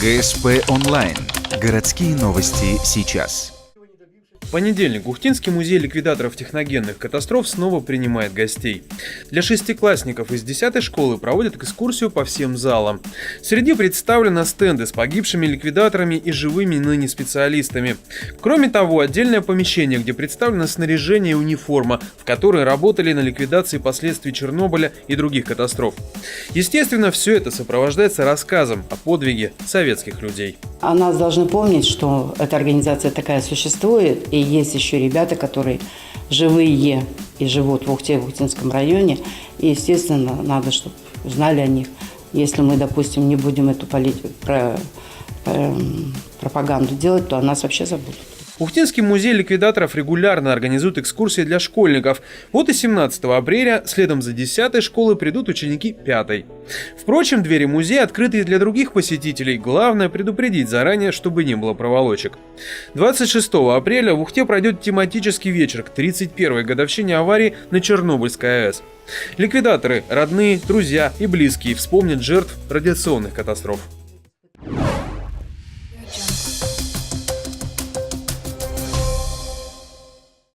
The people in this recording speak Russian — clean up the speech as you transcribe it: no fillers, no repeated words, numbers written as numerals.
ГСП онлайн. Городские новости сейчас. В понедельник Ухтинский музей ликвидаторов техногенных катастроф снова принимает гостей. Для шестиклассников из 10-й школы проводят экскурсию по всем залам. Среди представлены стенды с погибшими ликвидаторами и живыми ныне специалистами. Кроме того, отдельное помещение, где представлено снаряжение и униформа, в которой работали на ликвидации последствий Чернобыля и других катастроф. Естественно, все это сопровождается рассказом о подвиге советских людей. О нас должны помнить, что эта организация такая существует, и есть еще ребята, которые живые и живут в Ухте, в Ухтинском районе. И, естественно, надо, чтобы знали о них. Если мы, допустим, не будем эту пропаганду делать, то о нас вообще забудут. Ухтинский музей ликвидаторов регулярно организует экскурсии для школьников. Вот и 17 апреля следом за 10-й школы придут ученики 5-й. Впрочем, двери музея открыты и для других посетителей. Главное предупредить заранее, чтобы не было проволочек. 26 апреля в Ухте пройдет тематический вечер к 31-й годовщине аварии на Чернобыльской АЭС. Ликвидаторы, родные, друзья и близкие вспомнят жертв радиационных катастроф.